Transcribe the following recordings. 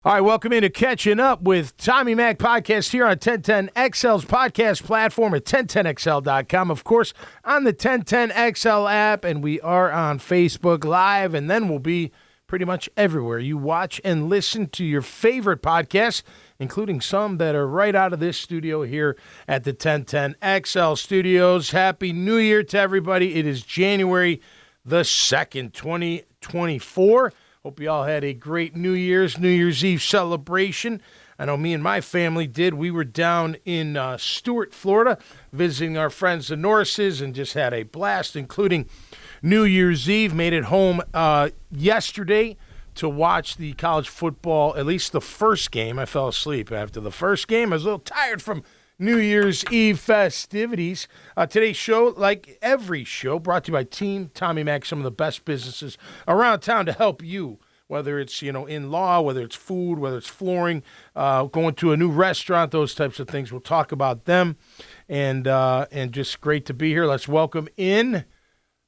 All right, welcome into Catching Up with Tommy Mack podcast here on 1010XL's podcast platform at 1010XL.com. Of course, on the 1010XL app, and we are on Facebook Live, and then we'll be pretty much everywhere. You watch and listen to your favorite podcasts, including some that are right out of this studio here at the 1010XL studios. Happy New Year to everybody. It is January the 2nd, 2024. Hope you all had a great New Year's Eve celebration. I know me and my family did. We were down in Stuart, Florida, visiting our friends the Norrises, and just had a blast, including New Year's Eve. Made it home yesterday to watch the college football, at least the first game. I fell asleep after the first game. I was a little tired from New Year's Eve festivities. Today's show, like every show, brought to you by Team Tommy Mack, some of the best businesses around town to help you, whether it's, in law, whether it's food, whether it's flooring, going to a new restaurant, those types of things. We'll talk about them, and just great to be here. Let's welcome in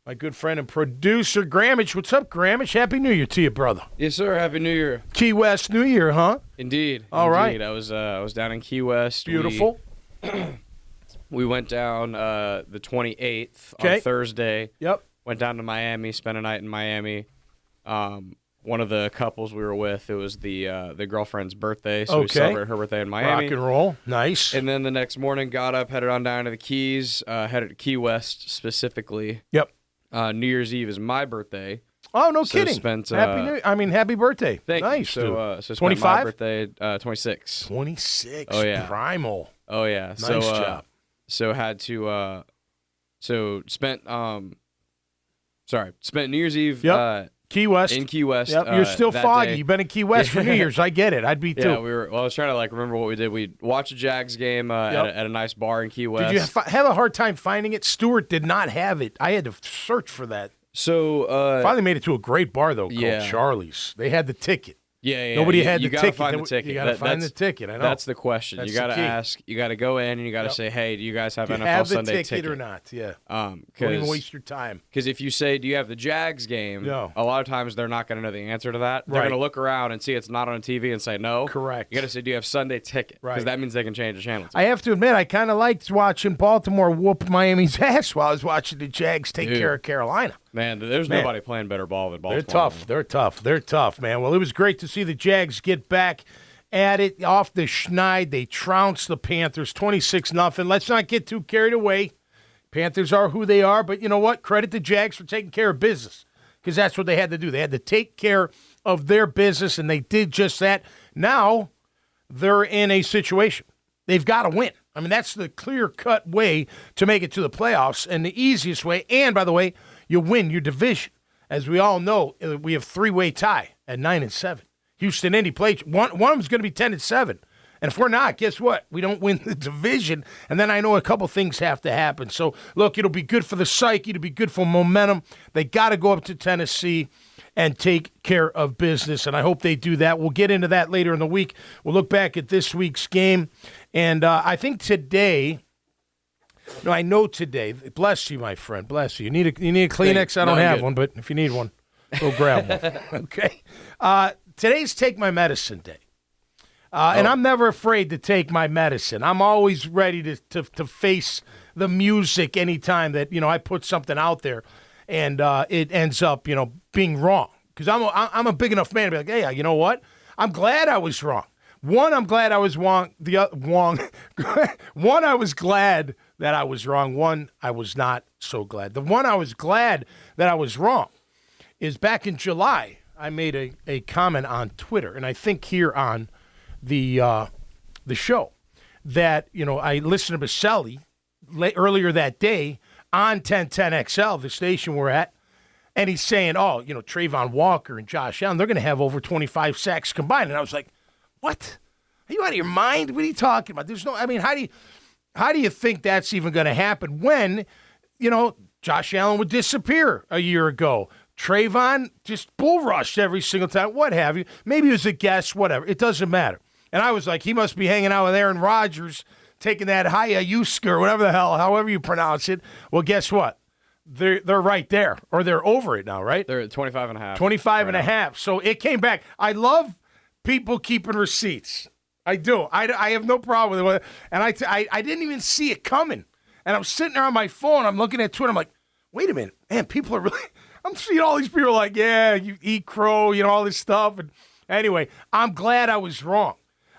my good friend and producer, Grammage. What's up, Grammage? Happy New Year to you, brother. Yes, sir. Happy New Year. Key West New Year, huh? Indeed. All right. I was down in Key West. Beautiful. We went down the 28th Okay. on Thursday. Yep. Went down to Miami, spent a night in Miami. One of the couples we were with, it was the girlfriend's birthday, so we celebrated her birthday in Miami. Rock and roll. Nice. And then the next morning, got up, headed on down to the Keys, headed to Key West specifically. Yep. New Year's Eve is my birthday. Oh, no So kidding. spent, happy birthday. Thank nice, you. dude. So spent 25? my birthday, 26. 26. Oh, yeah. Primal. Oh yeah, Nice so job. so had to spent New Year's Eve Yep. Key West. in Key West. Yep. You're still that foggy. day. You've been in Key West for New Year's. I get it. I'd be too. Yeah, I was trying to remember what we did. We watched a Jags game at a nice bar in Key West. Did you have a hard time finding it? Stewart did not have it. I had to search for that. So Finally made it to a great bar though, called yeah. Charlie's. They had the ticket. Yeah. Nobody had the you gotta ticket. find the ticket. You got to find the ticket. I know. That's the question. That's you got the to key. ask. You got to go in and you got to say, "Hey, do you guys have Do you NFL have the Sunday ticket or not? Yeah. Don't even waste your time. Because if you say, "Do you have the Jags game?" No. A lot of times they're not going to know the answer to that. They're Right. going to look around and see it's not on TV and say no. Correct. You got to say, "Do you have Sunday ticket?" Right. Because that means they can change the channel. I have to admit, I kind of liked watching Baltimore whoop Miami's ass while I was watching the Jags take care of Carolina. Man, there's nobody playing better ball than Baltimore. They're tough, man. Well, it was great to see the Jags get back at it off the schneid. They trounced the Panthers 26-0. Let's not get too carried away. Panthers are who they are, but you know what? Credit the Jags for taking care of business because that's what they had to do. They had to take care of their business, and they did just that. Now they're in a situation. They've got to win. I mean, that's the clear-cut way to make it to the playoffs and the easiest way. And, by the way, you win your division. As we all know, we have three-way tie at 9-7. Houston, Indy play. One of them is going to be 10-7. And if we're not, guess what? We don't win the division. And then I know a couple things have to happen. So, look, it'll be good for the psyche. It'll be good for momentum. They got to go up to Tennessee and take care of business, and I hope they do that. We'll get into that later in the week. We'll look back at this week's game, and I think today – I know today. Bless you, my friend. Bless you. You need a Kleenex? I don't have one, but if you need one, go grab one. Okay. Today's Take My Medicine Day. And I'm never afraid to take my medicine. I'm always ready to face the music anytime that, I put something out there and it ends up, being wrong. Because I'm a big enough man to be like, hey, you know what? I'm glad I was wrong. One, I'm glad I was wrong. One, I was glad that I was wrong. One, I was not so glad. The one I was glad that I was wrong is back in July, I made a comment on Twitter, and I think here on the show, that, I listened to Baselli earlier that day on 1010XL, the station we're at, and he's saying, Trayvon Walker and Josh Allen, they're going to have over 25 sacks combined. And I was like, what? Are you out of your mind? What are you talking about? How do you think that's even going to happen when, Josh Allen would disappear a year ago? Trayvon just bull rushed every single time, what have you. Maybe it was a guess, whatever. It doesn't matter. And I was like, he must be hanging out with Aaron Rodgers, taking that Hayayuska or whatever the hell, however you pronounce it. Well, guess what? They're right there, or they're over it now, right? They're at 25.5. 25.5. So it came back. I love people keeping receipts. I do. I have no problem with it. And I didn't even see it coming. And I'm sitting there on my phone. I'm looking at Twitter. I'm like, wait a minute. Man, people are really – I'm seeing all these people like, yeah, you eat crow, all this stuff. And anyway, I'm glad I was wrong.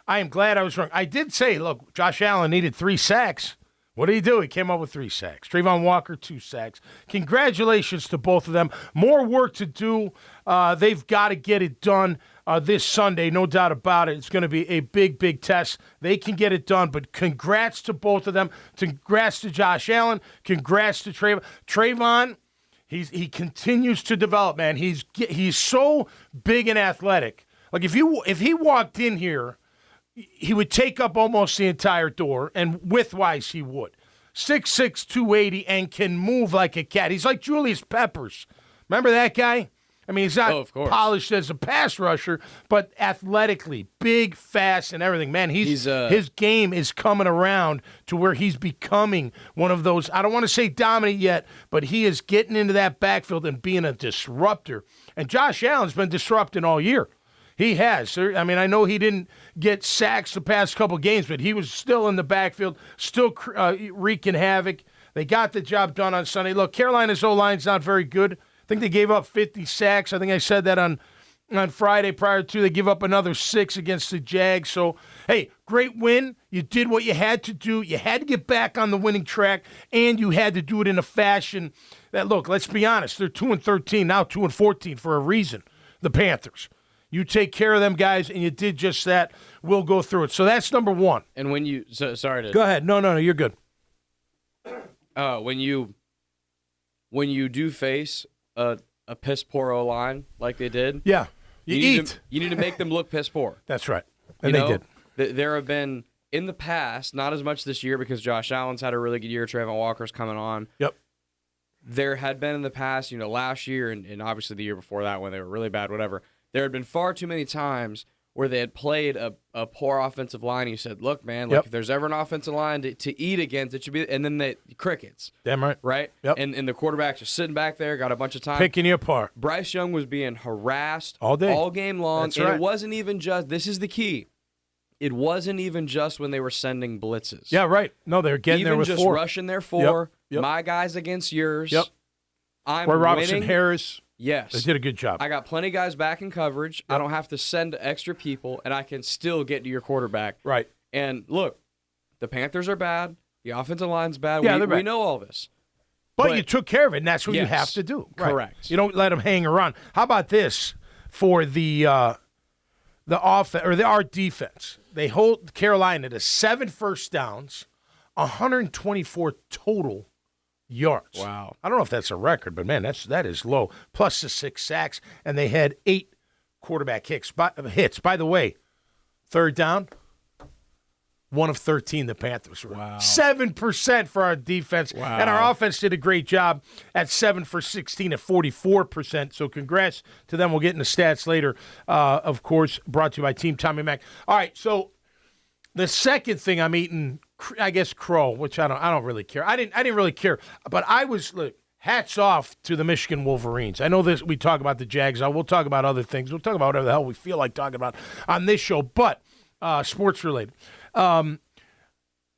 I am glad I was wrong. I did say, look, Josh Allen needed 3 sacks. What did he do? He came up with 3 sacks. Trayvon Walker, 2 sacks. Congratulations to both of them. More work to do. They've got to get it done this Sunday, no doubt about it. It's going to be a big, big test. They can get it done, but congrats to both of them. Congrats to Josh Allen. Congrats to Trayvon. Trayvon, he continues to develop, man. He's so big and athletic. Like if he walked in here, he would take up almost the entire door, and width-wise he would. 6'6", 280, and can move like a cat. He's like Julius Peppers. Remember that guy? I mean, he's not polished as a pass rusher, but athletically, big, fast, and everything. Man, his game is coming around to where he's becoming one of those, I don't want to say dominant yet, but he is getting into that backfield and being a disruptor. And Josh Allen's been disrupting all year. He has. I mean, I know he didn't get sacks the past couple games, but he was still in the backfield, still wreaking havoc. They got the job done on Sunday. Look, Carolina's O-line's not very good. I think they gave up 50 sacks. I think I said that on Friday prior to. They give up another 6 against the Jags. So, hey, great win. You did what you had to do. You had to get back on the winning track, and you had to do it in a fashion that, look, let's be honest, they're 2-13, now 2-14 for a reason, the Panthers. You take care of them guys, and you did just that. We'll go through it. So that's number one. And when you sorry to go ahead. No, you're good. When you do face a piss poor O line like they did, yeah, you need to make them look piss poor. That's right, and they did. There have been in the past, not as much this year because Josh Allen's had a really good year. Trayvon Walker's coming on. Yep. There had been in the past, last year and obviously the year before that when they were really bad, whatever. There had been far too many times where they had played a poor offensive line. You said, look, man, if there's ever an offensive line to eat against, it should be – and then the crickets. Damn right. Right? Yep. And the quarterback's just sitting back there, got a bunch of time. Picking you apart. Bryce Young was being harassed all day, all game long. That's and right. It wasn't even just – this is the key. It wasn't even just when they were sending blitzes. Yeah, right. No, they're getting even there with just 4. Rushing their 4. Yep. My guys against yours. Yep. I'm Where Robinson winning. Harris. Yes. They did a good job. I got plenty of guys back in coverage. Yep. I don't have to send extra people, and I can still get to your quarterback. Right. And look, the Panthers are bad. The offensive line's bad. Yeah, we know all this. But you took care of it, and that's what you yes, have to do. Correct. Right. You don't let them hang around. How about this for the offense or our defense? They hold Carolina to 7 first downs, 124 total yards. Wow. I don't know if that's a record, but man, that is low. Plus the 6 sacks, and they had 8 quarterback hits. By the way, third down, 1 of 13 the Panthers were. Wow. 7% for our defense. Wow. And our offense did a great job at 7 for 16 at 44%. So congrats to them. We'll get into stats later, of course, brought to you by Team Tommy Mack. All right, so the second thing I'm eating, I guess, crow, which I don't really care. I didn't really care. But I was, look, hats off to the Michigan Wolverines. I know this. We talk about the Jags. We'll talk about other things. We'll talk about whatever the hell we feel like talking about on this show, but sports related. What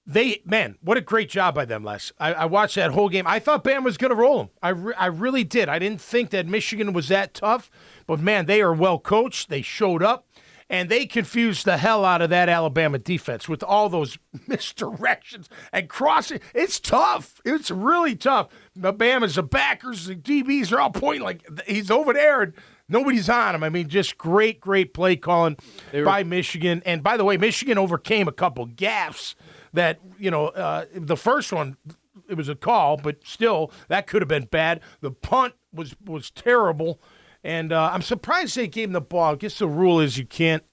a great job by them, Les. I watched that whole game. I thought Bama was going to roll them. I really did. I didn't think that Michigan was that tough, but man, they are well coached. They showed up, and they confused the hell out of that Alabama defense with all those misdirections and crossing. It's tough. It's really tough. Bama's the backers, the DBs are all pointing like he's over there, and nobody's on him. I mean, just great play calling by Michigan. And by the way, Michigan overcame a couple gaffes that, the first one, it was a call, but still, that could have been bad. The punt was terrible. And I'm surprised they gave him the ball. I guess the rule is you can't.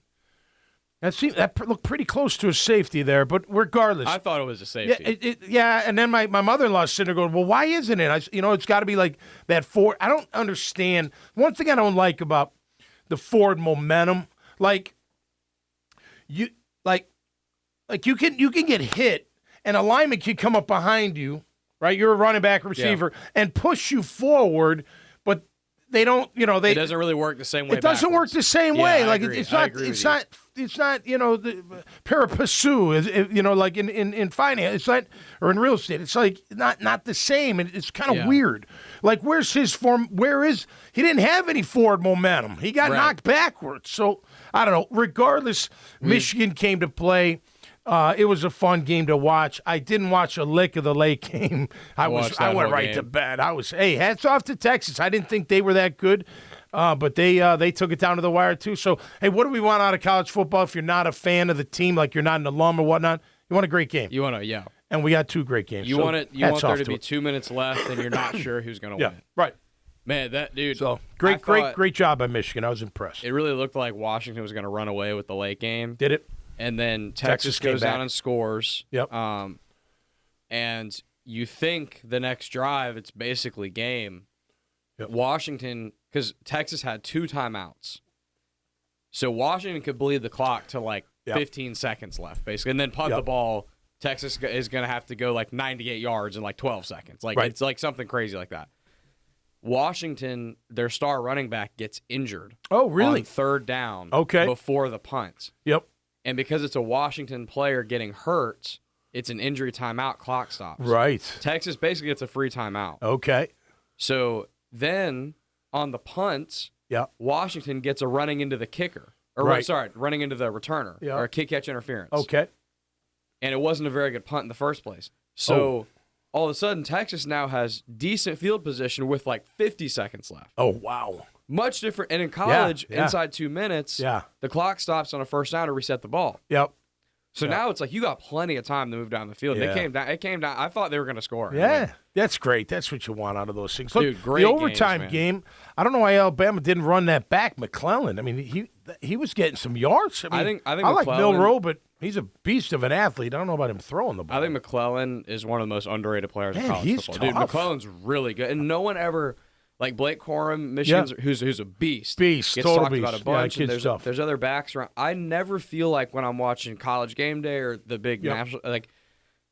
That looked pretty close to a safety there, but regardless. I thought it was a safety. Yeah, and then my mother-in-law sitting there going, well, why isn't it? It's got to be like that forward. I don't understand. One thing I don't like about the forward momentum, you can get hit, and a lineman can come up behind you, right? You're a running back receiver, and push you forward, but they don't, it doesn't really work the same way. It doesn't work the same way. Like agree. it's not the pari passu, like in finance. It's not, or in real estate. It's like not the same. And it's kind of weird. Like where's his form? He didn't have any forward momentum. He got knocked backwards. So I don't know. Regardless, Michigan came to play. It was a fun game to watch. I didn't watch a lick of the late game. I went right to bed. Hats off to Texas. I didn't think they were that good, but they took it down to the wire too. So, hey, what do we want out of college football? If you're not a fan of the team, like you're not an alum or whatnot, you want a great game. And we got 2 great games. You want there to be 2 minutes left, and you're not sure who's going to win. Right. Man, that dude. So great job by Michigan. I was impressed. It really looked like Washington was going to run away with the late game. Did it? And then Texas goes down and scores. Yep. And you think the next drive, it's basically game. Yep. Washington, because Texas had 2 timeouts. So Washington could bleed the clock to 15 seconds left, basically, and then punt the ball. Texas is going to have to go 98 yards in 12 seconds. It's something crazy like that. Washington, their star running back, gets injured. Oh, really? On 3rd down. Okay. Before the punt. Yep. And because it's a Washington player getting hurt, it's an injury timeout, clock stops. Right. Texas basically gets a free timeout. Okay. So then on the punt, Washington gets a running into the kicker. Running into the returner. Or a kick-catch interference. Okay. And it wasn't a very good punt in the first place. So all of a sudden, Texas now has decent field position with 50 seconds left. Oh, wow. Much different. And in college, inside 2 minutes, the clock stops on a first down to reset the ball. Yep. So now it's you got plenty of time to move down the field. Yeah. It came down. I thought they were going to score. Yeah, that's great. That's what you want out of those things. Look, dude, great the overtime games, game, I don't know why Alabama didn't run that back. McClellan, I mean, he was getting some yards. I think I like Milroe, but he's a beast of an athlete. I don't know about him throwing the ball. I think McClellan is one of the most underrated players in college football. Tough. Dude, McClellan's really good. And no one ever, Blake Corum, Michigan's, who's a beast. Gets total talked beast. about a bunch. Yeah, and there's other backs around. I never feel like when I'm watching College Game Day or the big national,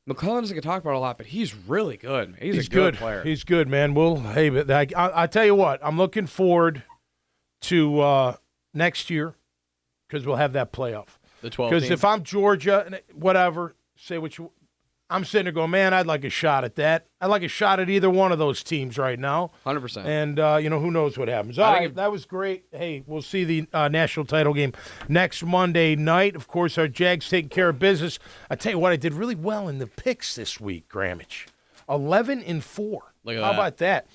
McClellan doesn't get talked about a lot, but he's really good. Man. He's a good player. He's good, man. I tell you what, I'm looking forward to next year because we'll have that playoff. The 12 Because if I'm Georgia, whatever, say what you – I'm sitting there going, man, I'd like a shot at that. I'd like a shot at either one of those teams right now. 100%. And, who knows what happens. All right, that was great. Hey, we'll see the national title game next Monday night. Of course, our Jags taking care of business. I tell you what, I did really well in the picks this week, Grammage. 11-4. Look at that. How about that?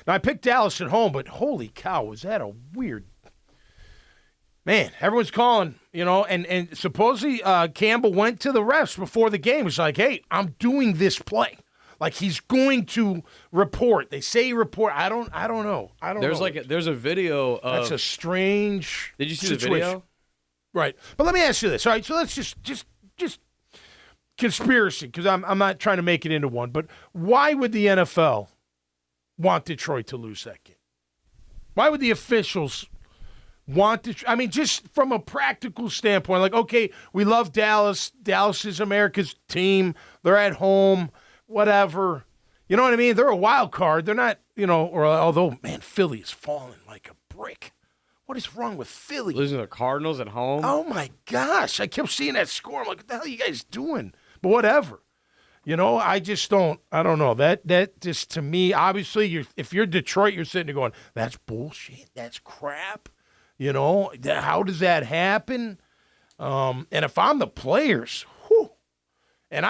Now, I picked Dallas at home, but holy cow, was that a weird – man, everyone's calling, and supposedly Campbell went to the refs before the game. He's like, hey, I'm doing this play. He's going to report. They say report. I don't know. There's a video of. That's a strange. Did you see situation. the video? Right. But let me ask you this. All right, so let's just conspiracy, because I'm not trying to make it into one, but why would the NFL want Detroit to lose that game? Why would the officials want to? I mean, just from a practical standpoint, okay, we love Dallas. Dallas is America's team. They're at home, whatever. You know what I mean? They're a wild card. They're not, although, man, Philly is falling like a brick. What is wrong with Philly? Losing to the Cardinals at home? Oh, my gosh. I kept seeing that score. I'm like, what the hell are you guys doing? But whatever. I don't know. That just, to me, obviously, if you're Detroit, you're sitting there going, that's bullshit. That's crap. How does that happen? And if I'm the players, and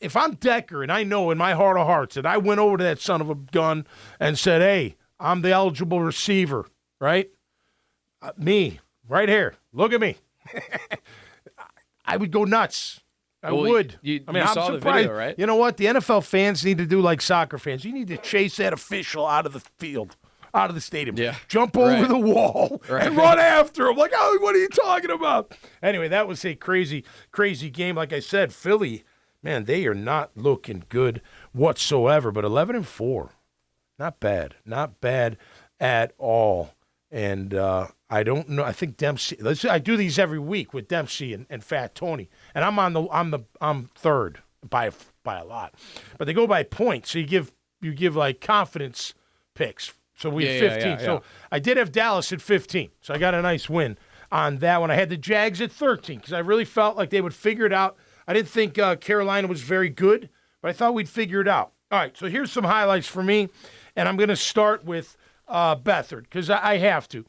if I'm Decker and I know in my heart of hearts that I went over to that son of a gun and said, hey, I'm the eligible receiver, right? Me, right here. Look at me. I would go nuts. I would. I'm saw surprised. The video, right? You know what? The NFL fans need to do like soccer fans. You need to chase that official out of the field. Out of the stadium. Yeah. Jump over the wall and run after him. Oh, what are you talking about? Anyway, that was a crazy, crazy game. Like I said, Philly, man, they are not looking good whatsoever. But 11-4, not bad. Not bad at all. And I don't know. I think Dempsey. I do these every week with Dempsey and Fat Tony. And I'm third by a lot. But they go by points. So you give confidence picks. So we had 15. So I did have Dallas at 15. So I got a nice win on that one. I had the Jags at 13 because I really felt like they would figure it out. I didn't think Carolina was very good, but I thought we'd figure it out. All right, so here's some highlights for me, and I'm going to start with Beathard because I have to.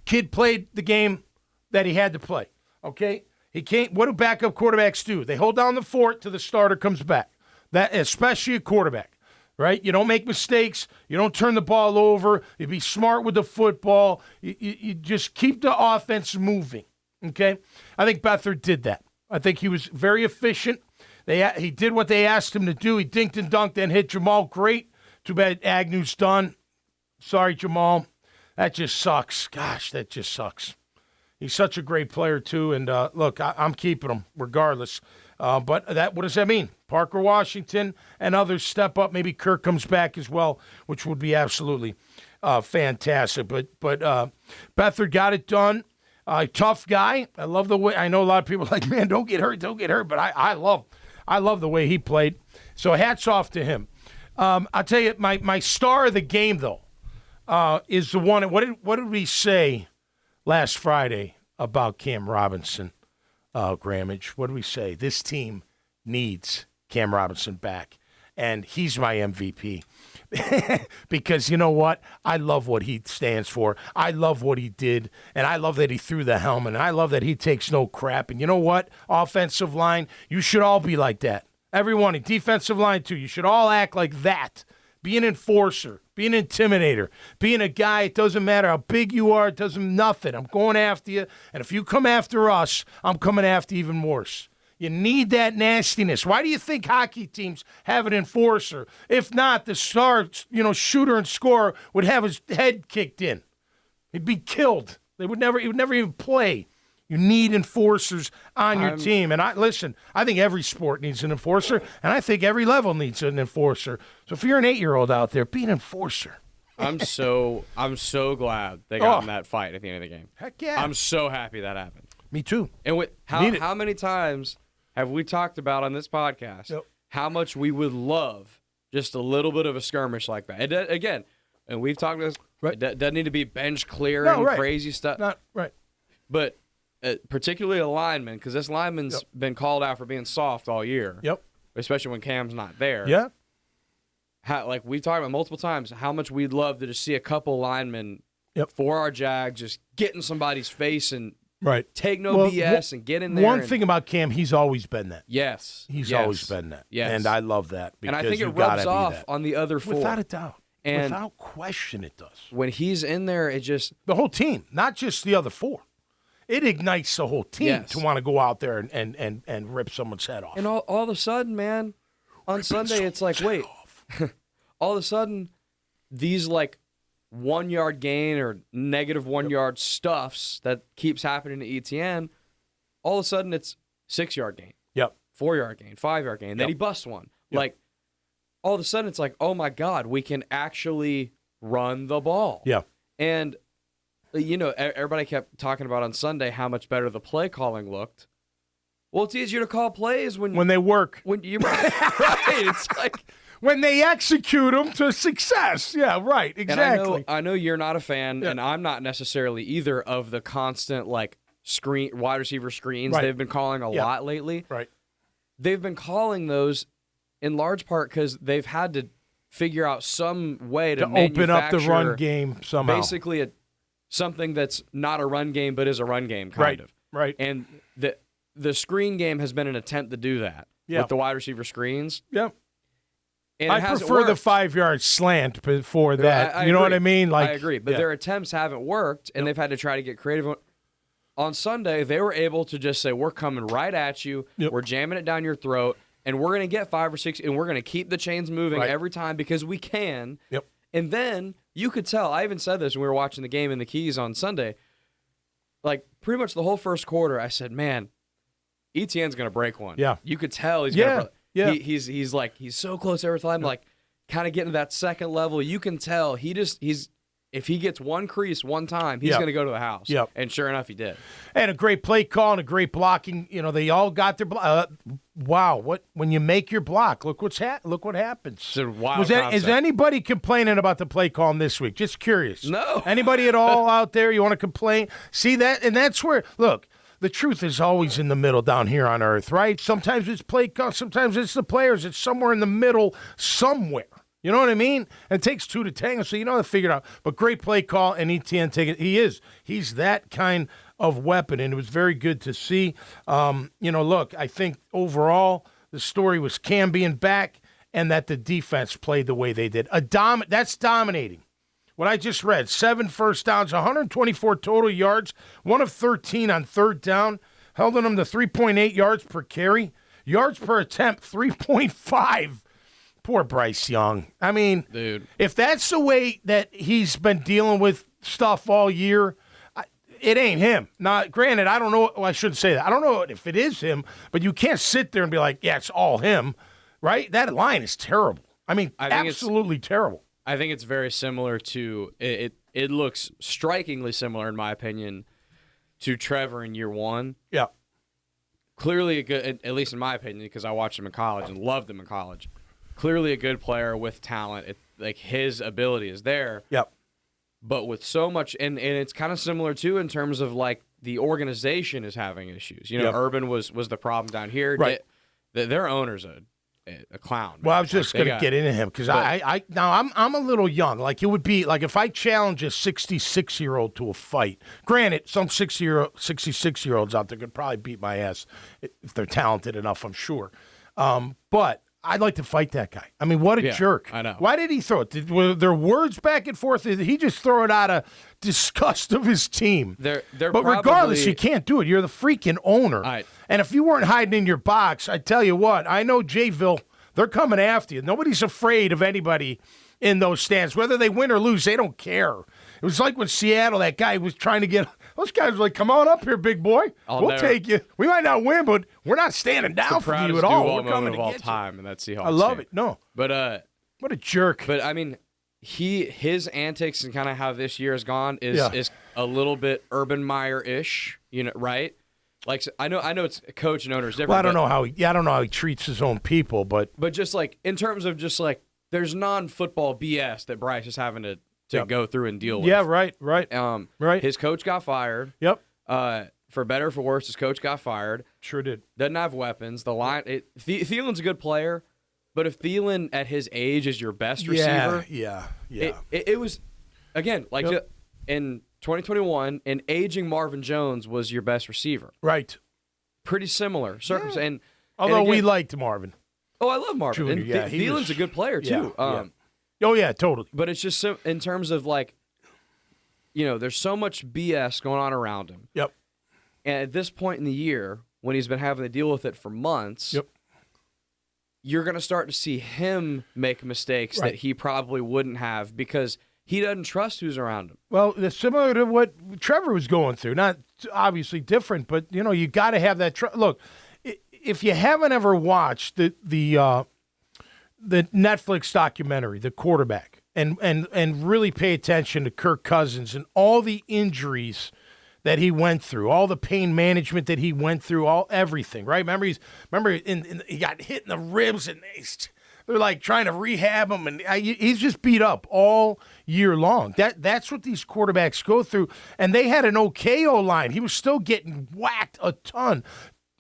Kid played the game that he had to play, okay? He can't. What do backup quarterbacks do? They hold down the fort till the starter comes back. That, especially a quarterback, right? You don't make mistakes. You don't turn the ball over. You be smart with the football. You just keep the offense moving, okay? I think Beathard did that. I think he was very efficient. He did what they asked him to do. He dinked and dunked and hit Jamal great. Too bad Agnew's done. Sorry, Jamal. That just sucks. Gosh, that just sucks. He's such a great player, too. And, look, I'm keeping him regardless. But what does that mean? Parker Washington and others step up. Maybe Kirk comes back as well, which would be absolutely fantastic. But Beathard got it done. Tough guy. I love the way. I know a lot of people are like, man, don't get hurt. But I love the way he played. So hats off to him. I'll tell you, my star of the game, though, is the one. What did we say last Friday about Cam Robinson, Grammage? What did we say? This team needs Cam Robinson back, and he's my MVP. Because you know what? I love what he stands for. I love what he did, and I love that he threw the helmet, and I love that he takes no crap. And you know what? Offensive line, you should all be like that. Everyone, defensive line too. You should all act like that. Be an enforcer. Be an intimidator. Being a guy, it doesn't matter how big you are. It doesn't nothing. I'm going after you, and if you come after us, I'm coming after you even worse. You need that nastiness. Why do you think hockey teams have an enforcer? If not, the star, shooter and scorer would have his head kicked in. He'd be killed. He would never even play. You need enforcers on your team. And I think every sport needs an enforcer, and I think every level needs an enforcer. So if you're an 8-year-old out there, be an enforcer. I'm so glad they got in that fight at the end of the game. Heck yeah. I'm so happy that happened. Me too. And how many times have we talked about on this podcast how much we would love just a little bit of a skirmish like that? Again, and we've talked about this, right. It doesn't need to be bench clearing, crazy stuff. Not right. But particularly a lineman, because this lineman's been called out for being soft all year. Yep. Especially when Cam's not there. Yeah. Like we talked about multiple times, how much we'd love to just see a couple linemen for our Jags just get in somebody's face and take no BS and get in there. One thing about Cam, he's always been that. Yes. He's always been that. Yes. And I love that. And I think it rubs off on the other four. Without a doubt. And without question it does. When he's in there, it just... The whole team, not just the other four. It ignites the whole team to want to go out there and rip someone's head off. And all of a sudden, man, on Sunday, it's like, wait. All of a sudden, these 1 yard gain or negative 1 yard stuffs that keeps happening to ETN, all of a sudden it's 6 yard gain. Yep. 4 yard gain, 5 yard gain. Then he busts one. Yep. All of a sudden it's like, oh my God, we can actually run the ball. Yeah. And, everybody kept talking about on Sunday how much better the play calling looked. Well, it's easier to call plays when they work. When you right. It's like when they execute them to success. Yeah, right. Exactly. And I know you're not a fan, and I'm not necessarily either of the constant wide receiver screens they've been calling a lot lately. Right. They've been calling those in large part because they've had to figure out some way to open up the run game somehow. Basically, something that's not a run game but is a run game kind of. Right. And the screen game has been an attempt to do that with the wide receiver screens. Yeah. And I prefer the 5 yard slant before that. You know what I mean? I agree. But their attempts haven't worked, and they've had to try to get creative. On Sunday, they were able to just say, we're coming right at you. Yep. We're jamming it down your throat, and we're going to get 5 or 6, and we're going to keep the chains moving every time because we can. Yep. And then you could tell. I even said this when we were watching the game in the Keys on Sunday. Pretty much the whole first quarter, I said, man, ETN's going to break one. Yeah. You could tell he's going to break. Yeah. He's so close every time, kind of getting to that second level. You can tell if he gets one crease one time, he's going to go to the house. Yep. And sure enough, he did. And a great play call and a great blocking. They all got their wow, when you make your block, look what happens. It's a wild Is anybody complaining about the play call this week? Just curious. No. Anybody at all out there you want to complain? See that? And that's where, look, the truth is always in the middle down here on earth, right? Sometimes it's play call, sometimes it's the players. It's somewhere in the middle somewhere. You know what I mean? And it takes two to tango, so you know how to figure it out. But great play call, and ETN take it. He's that kind of weapon, and it was very good to see. Look, I think overall the story was Cam being back and that the defense played the way they did. That's dominating. What I just read, 7 first downs, 124 total yards, 1 of 13 on third down, held them to 3.8 yards per carry. Yards per attempt, 3.5. Poor Bryce Young. I mean, dude, if that's the way that he's been dealing with stuff all year, it ain't him. Now, granted, I don't know. Well, I shouldn't say that. I don't know if it is him, but you can't sit there and be like, yeah, it's all him, right? That line is terrible. I mean, absolutely terrible. I think it's very similar to it. It looks strikingly similar, in my opinion, to Trevor in year one. Yeah. Clearly a good, at least in my opinion, because I watched him in college and loved him in college. Clearly a good player with talent. Like his ability is there. Yep. But with so much, and it's kind of similar too in terms of like the organization is having issues. You know, yep. Urban was the problem down here. Right. Their owner's a clown. Man. Well, I was just going to get into him because I'm a little young. Like it would be like if I challenge a 66-year-old to a fight. Granted, some 66-year-olds out there could probably beat my ass if they're talented enough. I'm sure. But I'd like to fight that guy. I mean, what a jerk. I know. Why did he throw it? Were there words back and forth? Did he just throw it out of disgust of his team? But regardless, you can't do it. You're the freaking owner. And if you weren't hiding in your box, I tell you what, I know Jayville, they're coming after you. Nobody's afraid of anybody in those stands. Whether they win or lose, they don't care. It was like when Seattle, that guy was trying to get – those guys were like, come on up here, big boy. We'll take you. We might not win, but we're not standing down for you at all. We're coming to get you. Time, and that's Seahawks. I love it. No. But what a jerk. But, I mean, his antics and kind of how this year has gone is a little bit Urban Meyer-ish, right? Like I know it's coach and owner is different. Well, I don't know how he treats his own people, but just like in terms of just like there's non-football BS that Bryce is having to go through and deal with. Yeah, right. Right. His coach got fired. Yep. For better or for worse, his coach got fired. Sure did. Doesn't have weapons. The line. Thielen's a good player, but if Thielen at his age is your best receiver, yeah. It was again like in 2021, an aging Marvin Jones was your best receiver. Right. Pretty similar circumstance. Although we liked Marvin. Oh, I love Marvin. Junior, and Thielen's a good player too. Oh yeah, totally. But it's just in terms of like, there's so much BS going on around him. Yep. And at this point in the year, when he's been having to deal with it for months, you're going to start to see him make mistakes that he probably wouldn't have because he doesn't trust who's around him. Well, it's similar to what Trevor was going through. Not obviously different, but you got to have that look. If you haven't ever watched the Netflix documentary, The Quarterback, and really pay attention to Kirk Cousins and all the injuries that he went through, all the pain management that he went through, everything, right? Remember he got hit in the ribs and they're like trying to rehab him, and he's just beat up all year long. That's what these quarterbacks go through, and they had an okay O-line. He was still getting whacked a ton.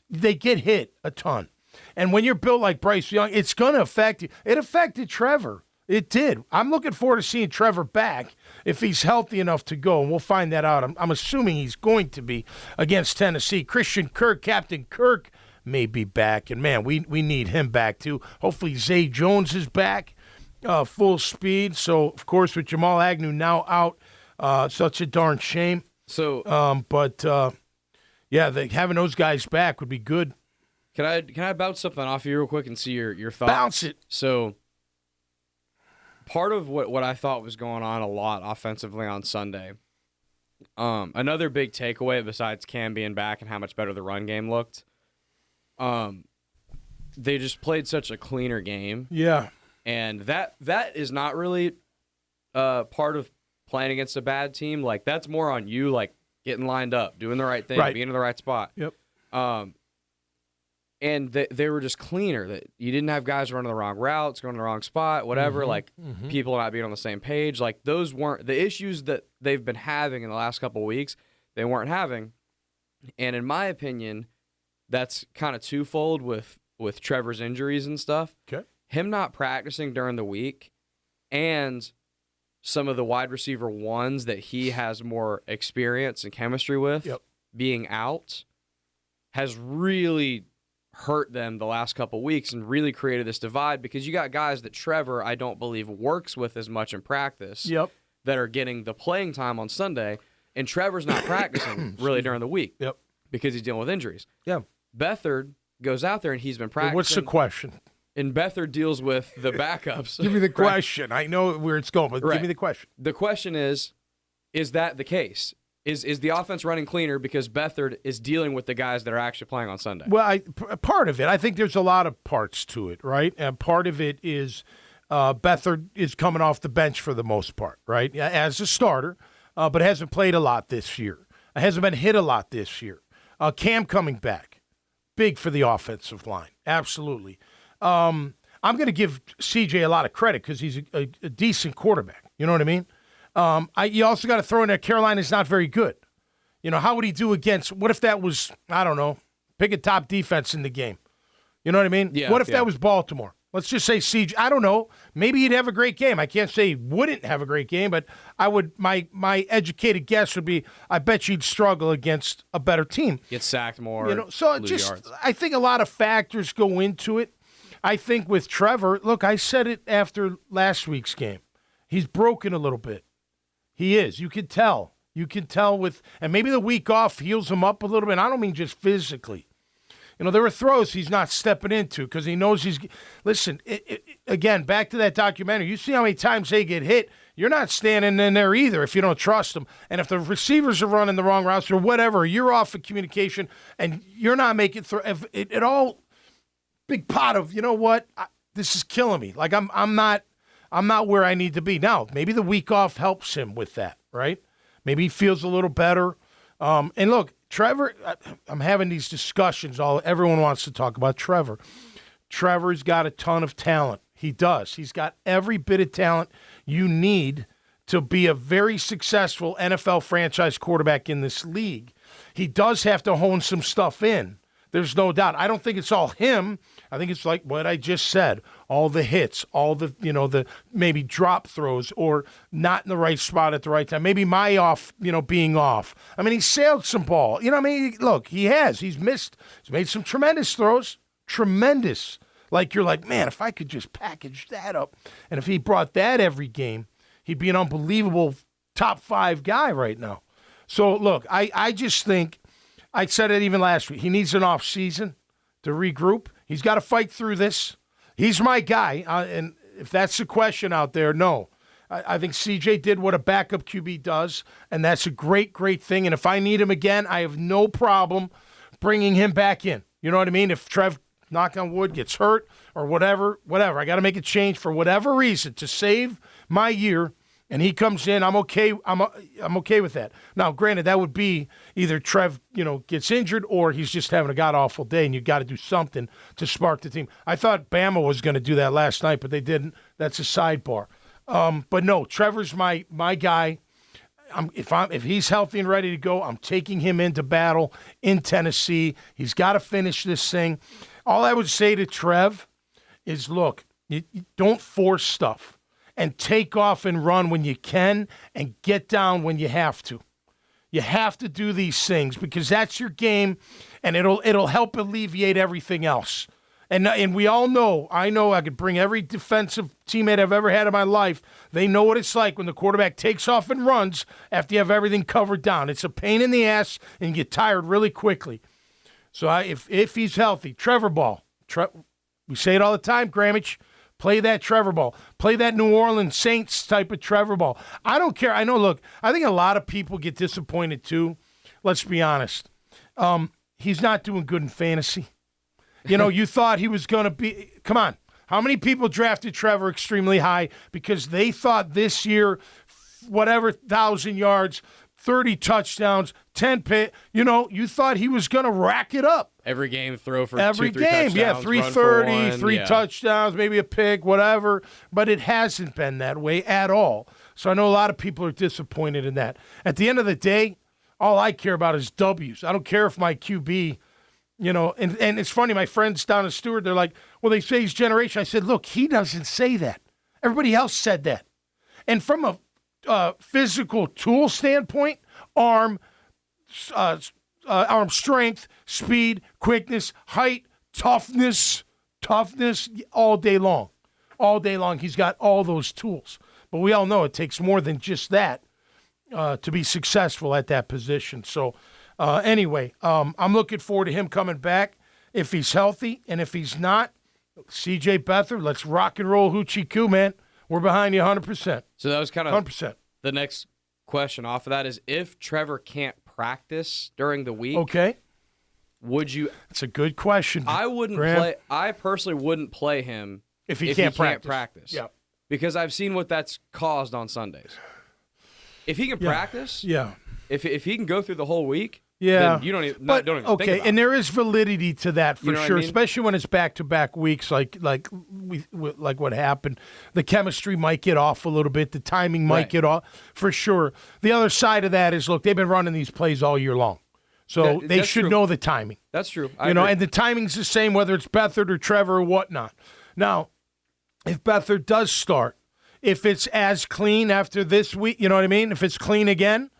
They get hit a ton. And when you're built like Bryce Young, it's going to affect you. It affected Trevor. It did. I'm looking forward to seeing Trevor back if he's healthy enough to go, and we'll find that out. I'm assuming he's going to be against Tennessee. Christian Kirk, Captain Kirk, may be back. And, man, we need him back, too. Hopefully Zay Jones is back full speed. So, of course, with Jamal Agnew now out, such a darn shame. So, having those guys back would be good. Can I bounce something off you real quick and see your thoughts? Bounce it. So, part of what I thought was going on a lot offensively on Sunday, another big takeaway besides Cam being back and how much better the run game looked, they just played such a cleaner game. Yeah. And that is not really part of playing against a bad team. Like, that's more on you, like, getting lined up, doing the right thing, being in the right spot. Yep. and they were just cleaner. That you didn't have guys running the wrong routes, going to the wrong spot, whatever. People not being on the same page. Like, those weren't the issues that they've been having in the last couple of weeks. They weren't having, and in my opinion, that's kind of twofold with Trevor's injuries and stuff. Okay, him not practicing during the week, and some of the wide receiver ones that he has more experience and chemistry with being out has really hurt them the last couple weeks and really created this divide, because you got guys that Trevor, I don't believe, works with as much in practice that are getting the playing time on Sunday, and Trevor's not practicing really during the week because he's dealing with injuries. Beathard goes out there and he's been practicing. What's the question? And Beathard deals with the backups. Give me the question. I know where it's going, but give me the question. The question is that the case? Is the offense running cleaner because Beathard is dealing with the guys that are actually playing on Sunday? Well, part of it, I think there's a lot of parts to it, right? And part of it is Beathard is coming off the bench for the most part, right, as a starter, but hasn't played a lot this year. Hasn't been hit a lot this year. Cam coming back, big for the offensive line, absolutely. I'm going to give CJ a lot of credit because he's a decent quarterback. You know what I mean? You also got to throw in there Carolina's not very good. You know, how would he do against, what if that was, I don't know, pick a top defense in the game? You know what I mean? Yeah, what if that was Baltimore? Let's just say CJ, I don't know, maybe he'd have a great game. I can't say he wouldn't have a great game, but I would, my educated guess would be, I bet you'd struggle against a better team. Get sacked more. You know, so just, yards. I think a lot of factors go into it. I think with Trevor, look, I said it after last week's game. He's broken a little bit. He is. You can tell. You can tell with, and maybe the week off heals him up a little bit. I don't mean just physically. You know, there are throws he's not stepping into because he knows he's, listen, again, back to that documentary. You see how many times they get hit. You're not standing in there either if you don't trust them. And if the receivers are running the wrong routes or whatever, you're off of communication and you're not making it all big pot of, you know what, this is killing me. Like I'm not where I need to be. Now, maybe the week off helps him with that, right? Maybe he feels a little better. And look, Trevor, I'm having these discussions. Everyone wants to talk about Trevor. Trevor's got a ton of talent. He does. He's got every bit of talent you need to be a very successful NFL franchise quarterback in this league. He does have to hone some stuff in. There's no doubt. I don't think it's all him. I think it's like what I just said. All the hits, all the, the maybe drop throws or not in the right spot at the right time. Maybe being off. I mean, he sailed some ball. You know what I mean? Look, he has. He's made some tremendous throws. Tremendous. Like, you're like, man, if I could just package that up. And if he brought that every game, he'd be an unbelievable top 5 guy right now. So, look, I just think, I said it even last week, he needs an off season to regroup. He's got to fight through this. He's my guy. And if that's the question out there, no. I think CJ did what a backup QB does, and that's a great, great thing. And if I need him again, I have no problem bringing him back in. You know what I mean? If Trev, knock on wood, gets hurt or whatever, I got to make a change for whatever reason to save my year, and he comes in, I'm okay. I'm okay with that. Now, granted, that would be either Trev, gets injured or he's just having a god-awful day, and you got to do something to spark the team. I thought Bama was going to do that last night, but they didn't. That's a sidebar. But no, Trevor's my guy. If he's healthy and ready to go, I'm taking him into battle in Tennessee. He's got to finish this thing. All I would say to Trev is, look, you don't force stuff. And take off and run when you can and get down when you have to. You have to do these things because that's your game, and it'll help alleviate everything else. And we all know, I could bring every defensive teammate I've ever had in my life. They know what it's like when the quarterback takes off and runs after you have everything covered down. It's a pain in the ass, and you get tired really quickly. So if he's healthy, Trevor ball. We say it all the time, Grammage. Play that Trevor ball. Play that New Orleans Saints type of Trevor ball. I don't care. I know, look, I think a lot of people get disappointed too. Let's be honest. He's not doing good in fantasy. You thought he was going to be – come on. How many people drafted Trevor extremely high because they thought this year, 1,000 yards, 30 touchdowns, 10 you thought he was going to rack it up. Every game throw for every 2-3 game. touchdowns, Yeah, 330, 3 yeah. touchdowns, maybe a pick, whatever. But it hasn't been that way at all. So I know a lot of people are disappointed in that. At the end of the day, all I care about is W's. I don't care if my QB, and it's funny, my friends down in Stewart, they're like, well, they say he's generation. I said, look, he doesn't say that. Everybody else said that. And from a physical tool standpoint, arm strength, speed, quickness, height, toughness, all day long. All day long, he's got all those tools. But we all know it takes more than just that to be successful at that position. So anyway, I'm looking forward to him coming back if he's healthy. And if he's not, C.J. Beathard, let's rock and roll Hoochie Coo, man. We're behind you 100%. So that was kind of 100%. The next question off of that is, if Trevor can't practice during the week, okay, would you? That's a good question. I wouldn't Graham. play. I personally wouldn't play him if he can't practice. Yeah, because I've seen what that's caused on Sundays. If he can practice, if he can go through the whole week, then you don't even, don't even think about and there is validity to that for sure, I mean? especially when it's back-to-back weeks like what happened. The chemistry might get off a little bit. The timing might get off for sure. The other side of that is, look, they've been running these plays all year long. So they should know the timing. That's true. And the timing's the same whether it's Beathard or Trevor or whatnot. Now, if Beathard does start, if it's as clean after this week, you know what I mean? If it's clean again,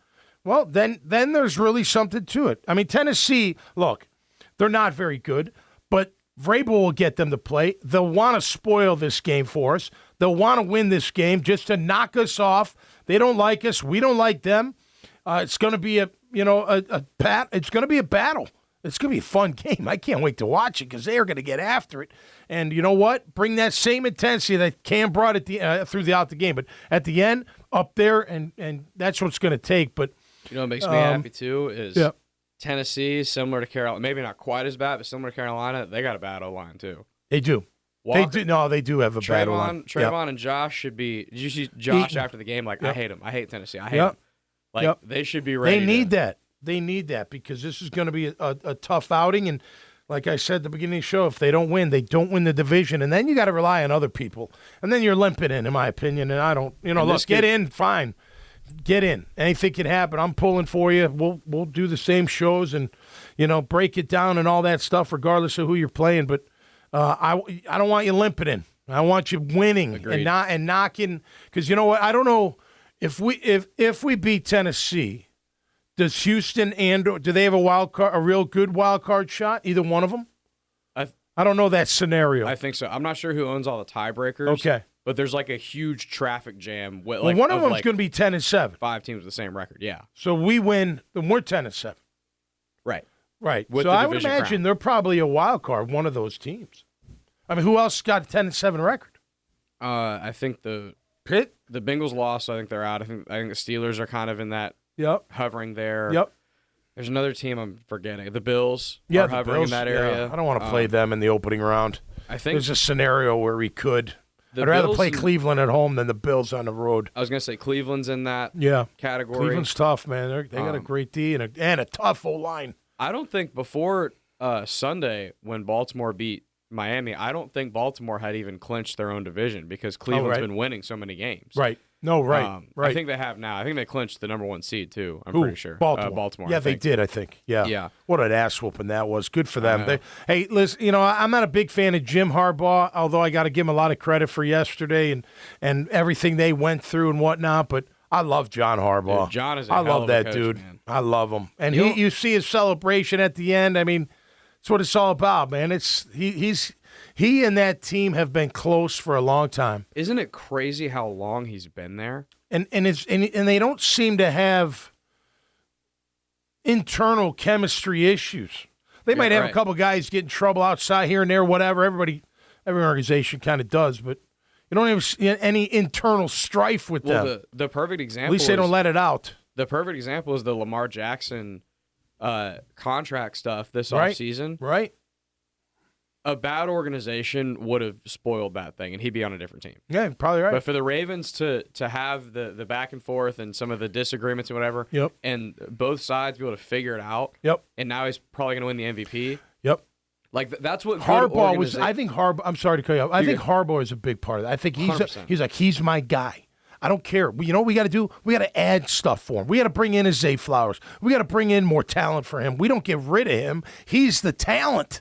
well, then there's really something to it. I mean, Tennessee, look, they're not very good, but Vrabel will get them to play. They'll want to spoil this game for us. They'll want to win this game just to knock us off. They don't like us. We don't like them. It's going to be it's going to be a battle. It's going to be a fun game. I can't wait to watch it because they are going to get after it. And you know what? Bring that same intensity that Cam brought throughout the game. But at the end, up there, and that's what it's going to take. But you know what makes me happy, too, is Tennessee, similar to Carolina, maybe not quite as bad, but similar to Carolina, they got a bad O-line, too. They do. Walker, they do have a bad O-line. Trayvon and Josh should be – did you see Josh after the game? Like, I hate him. I hate Tennessee. I hate him. Like, they should be ready. They need that. They need that because this is going to be a tough outing. And like I said at the beginning of the show, if they don't win the division. And then you got to rely on other people. And then you're limping in my opinion. And I don't, look, get in, fine. Get in. Anything can happen. I'm pulling for you. We'll do the same shows and, break it down and all that stuff regardless of who you're playing. But I don't want you limping in. I want you winning. Agreed. and knocking. Because you know what? I don't know if we beat Tennessee, does Houston do they have a real good wild card shot? Either one of them? I don't know that scenario. I think so. I'm not sure who owns all the tiebreakers. Okay. But there's like a huge traffic jam. One of them's going to be 10-7. 5 teams with the same record, yeah. So we win, then we're 10-7. Right. So I would imagine they're probably a wild card, one of those teams. I mean, who else got a 10-7 record? I think the Bengals lost, so I think they're out. I think the Steelers are kind of in that hovering there. Yep. There's another team I'm forgetting. The Bills are hovering in that area. I don't want to play them in the opening round. I think there's a scenario where we could. I'd rather play Cleveland at home than the Bills on the road. I was going to say Cleveland's in that category. Cleveland's tough, man. They got a great D and a tough O-line. I don't think before Sunday when Baltimore beat Miami, I don't think Baltimore had even clinched their own division because Cleveland's been winning so many games. Right. No, right. I think they have now. I think they clinched the number 1 seed, too. I'm pretty sure. Baltimore. Yeah, they did, I think. Yeah. What an ass whooping that was. Good for them. Hey, listen, I'm not a big fan of Jim Harbaugh, although I got to give him a lot of credit for yesterday and everything they went through and whatnot, but I love John Harbaugh. Dude, John is I hell love of a that coach, dude. Man. I love him. And you see his celebration at the end. I mean, it's what it's all about, man. He and that team have been close for a long time. Isn't it crazy how long he's been there? And they don't seem to have internal chemistry issues. They might have a couple guys get in trouble outside here and there, whatever. Every organization kind of does, but you don't have any internal strife with them. The perfect example. At least they don't let it out. The perfect example is the Lamar Jackson contract stuff this offseason. Right. A bad organization would have spoiled that thing, and he'd be on a different team. Yeah, probably right. But for the Ravens to have the back and forth and some of the disagreements and whatever, and both sides be able to figure it out, and now he's probably going to win the MVP. Yep. Like that's what Harbaugh was. I think Harbaugh. I'm sorry to cut you off. I think Harbaugh is a big part of that. I think he's my guy. I don't care. You know what we got to do? We got to add stuff for him. We got to bring in a Zay Flowers. We got to bring in more talent for him. We don't get rid of him. He's the talent.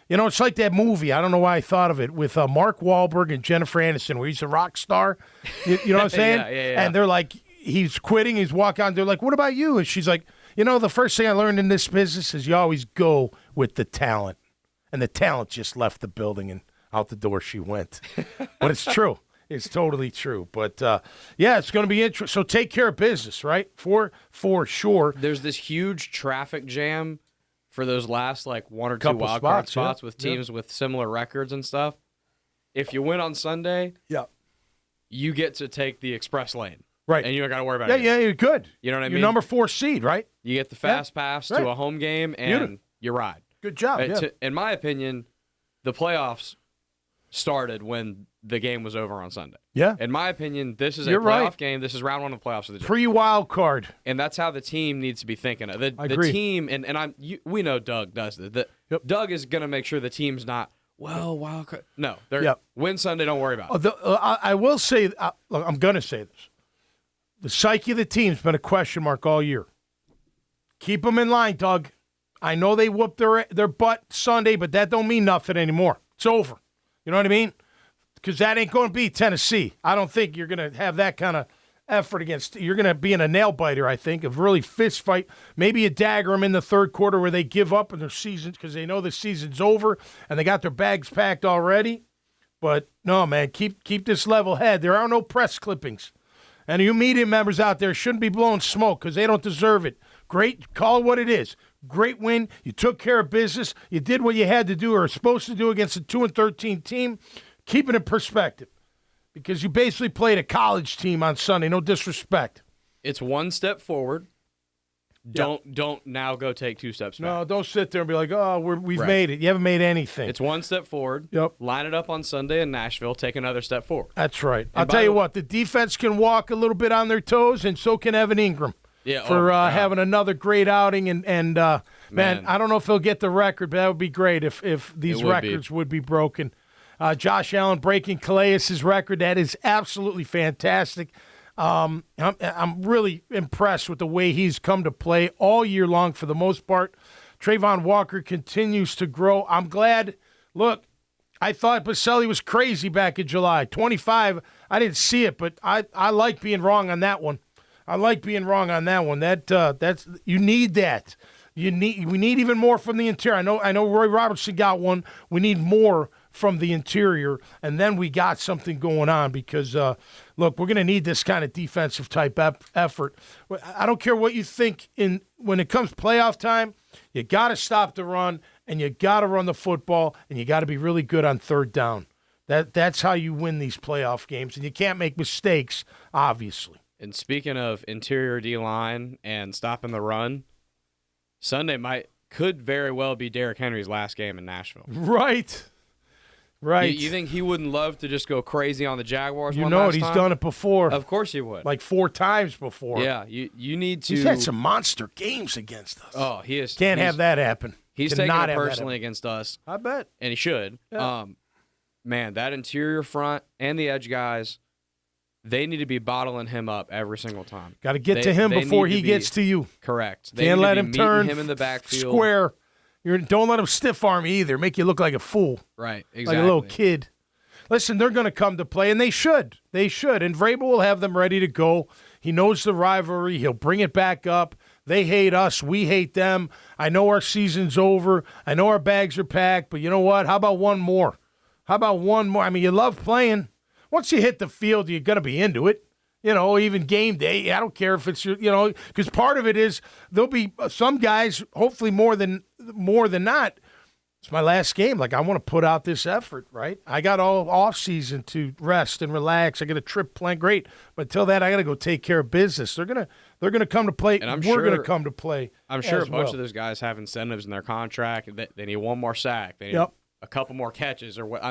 You know, it's like that movie. I don't know why I thought of it with Mark Wahlberg and Jennifer Aniston, where he's a rock star. You know what I'm saying? Yeah. And they're like, he's quitting. He's walking out. They're like, what about you? And she's like, you know, the first thing I learned in this business is you always go with the talent. And the talent just left the building and out the door she went. But it's true. It's totally true. But, yeah, it's going to be interesting. So take care of business, right? For sure. There's this huge traffic jam for those last, like, one or two wild card spots with teams with similar records and stuff. If you win on Sunday, you get to take the express lane. Right. And you don't got to worry about it. Yeah, you're good. You know what I mean? You're number 4 seed, right? You get the fast pass to a home game, and you ride. Good job. In my opinion, the playoffs started when the game was over on Sunday. Yeah. In my opinion, this is a playoff game. This is round 1 of the playoffs of the Jags. Pre-wild card. And that's how the team needs to be thinking. The agree. Team, and we know Doug does this. Doug is going to make sure the team's not, wild card. No. Win Sunday, don't worry about it. I will say, look, I'm going to say this. The psyche of the team's been a question mark all year. Keep them in line, Doug. I know they whooped their butt Sunday, but that don't mean nothing anymore. It's over. You know what I mean? Because that ain't going to be Tennessee. I don't think you're going to have that kind of effort against. You're going to be in a nail biter, I think, of really fist fight. Maybe a dagger them in the third quarter where they give up in their season because they know the season's over and they got their bags packed already. But no, man, keep this level head. There are no press clippings. And you media members out there shouldn't be blowing smoke because they don't deserve it. Great, call it what it is. Great win. You took care of business. You did what you had to do or were supposed to do against a 2-13 team. Keep it in perspective because you basically played a college team on Sunday. No disrespect. It's one step forward. Don't now go take 2 steps back. No, don't sit there and be like, oh, we've made it. You haven't made anything. It's one step forward. Yep. Line it up on Sunday in Nashville. Take another step forward. That's right. I'll tell you what, the defense can walk a little bit on their toes, and so can Evan Ingram. Yeah, for having another great outing. And man, I don't know if he'll get the record, but that would be great if these records would be broken. Josh Allen breaking Calais' record. That is absolutely fantastic. I'm really impressed with the way he's come to play all year long for the most part. Trayvon Walker continues to grow. I'm glad. Look, I thought Baselli was crazy back in July. 25, I didn't see it, but I like being wrong on that one. That's you need that. We need even more from the interior. I know Roy Robertson got one. We need more from the interior, and then we got something going on because look, we're going to need this kind of defensive type effort. I don't care what you think when it comes playoff time, you got to stop the run and you got to run the football and you got to be really good on third down. That's how you win these playoff games, and you can't make mistakes, obviously. And speaking of interior D-line and stopping the run, Sunday could very well be Derrick Henry's last game in Nashville. Right. You think he wouldn't love to just go crazy on the Jaguars one last time? He's done it before. Of course he would. Like 4 times before. Yeah, you need to. He's had some monster games against us. Oh, he is. Can't have that happen. He's taking it personally against us. I bet. And he should. Yeah. Man, that interior front and the edge guys, they need to be bottling him up every single time. Got to get to him before he gets to you. Correct. Can't let him turn him in the backfield. Square. Don't let him stiff arm either. Make you look like a fool. Right, exactly. Like a little kid. Listen, they're going to come to play, and they should. They should. And Vrabel will have them ready to go. He knows the rivalry. He'll bring it back up. They hate us. We hate them. I know our season's over. I know our bags are packed. But you know what? How about one more? I mean, you love playing. Once you hit the field, you're going to be into it. You know, even game day. I don't care if it's, because part of it is there'll be some guys, hopefully more than not, it's my last game. Like, I want to put out this effort, right? I got all off season to rest and relax. I got a trip planned, great. But until that, I got to go take care of business. They're gonna come to play. And we're gonna come to play. I'm sure a bunch of those guys have incentives in their contract. They need one more sack. They need a couple more catches or what.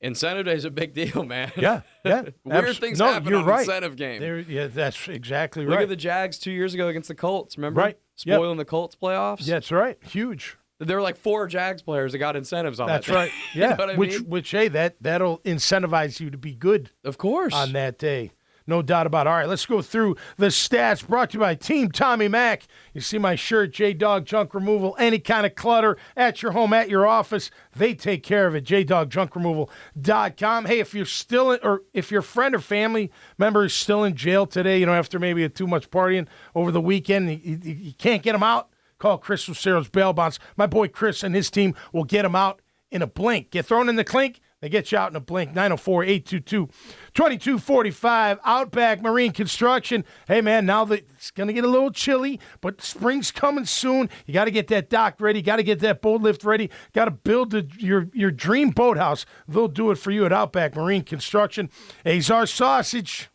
Incentive day is a big deal, man. Yeah. Weird things happen on incentive game. Yeah, that's exactly right. Look at the Jags 2 years ago against the Colts. Remember? Right. Spoiling the Colts playoffs? Yeah, that's right. Huge. There were like 4 Jags players that got incentives on That's that. right. Yeah. You know what I mean? Which hey, that'll incentivize you to be good. Of course. On that day. No doubt about it. All right, let's go through the stats brought to you by Team Tommy Mack. You see my shirt, J-Dog Junk Removal, any kind of clutter at your home, at your office, they take care of it, jdogjunkremoval.com. Hey, if you're still, or if your friend or family member is still in jail today, after maybe too much partying over the weekend, you can't get them out, call Chris Lucero's Bail Bonds. My boy Chris and his team will get them out in a blink. Get thrown in the clink, they get you out in a blink. 904-822-2245. Outback Marine Construction. Hey, man, now that it's going to get a little chilly, but spring's coming soon. You got to get that dock ready. You got to get that boat lift ready. Got to build your dream boathouse. They'll do it for you at Outback Marine Construction. Azar Sausage.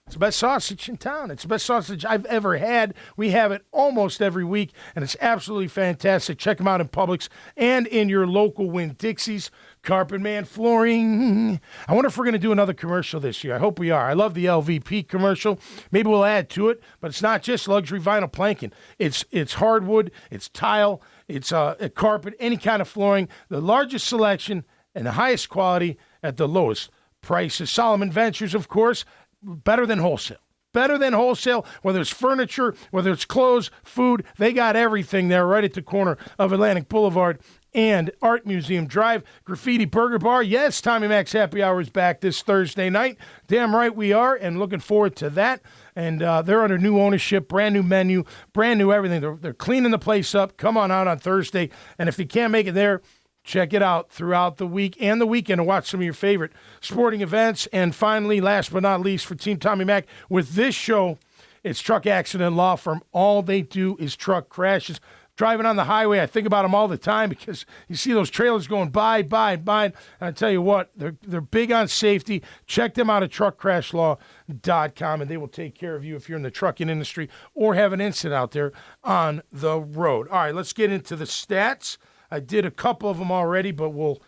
It's the best sausage in town. It's the best sausage I've ever had. We have it almost every week, and it's absolutely fantastic. Check them out in Publix and in your local Winn-Dixie's. Carpet Man Flooring. I wonder if we're going to do another commercial this year. I hope we are. I love the LVP commercial. Maybe we'll add to it, but it's not just luxury vinyl planking. It's hardwood, it's tile, it's a carpet, any kind of flooring. The largest selection and the highest quality at the lowest prices. Solomon Ventures, of course, better than wholesale. Better than wholesale, whether it's furniture, whether it's clothes, food, they got everything there right at the corner of Atlantic Boulevard and Art Museum Drive. Graffiti Burger Bar. Yes, Tommy Mack's Happy Hour is back this Thursday night. Damn right we are, and looking forward to that. And they're under new ownership, brand new menu, brand new everything. They're cleaning the place up. Come on out on Thursday. And if you can't make it there, check it out throughout the week and the weekend to watch some of your favorite sporting events. And finally, last but not least, for Team Tommy Mack, with this show, it's Truck Accident Law Firm. All they do is truck crashes. Driving on the highway, I think about them all the time because you see those trailers going by. And I tell you what, they're big on safety. Check them out at truckcrashlaw.com, and they will take care of you if you're in the trucking industry or have an incident out there on the road. All right, let's get into the stats. I did a couple of them already, but we'll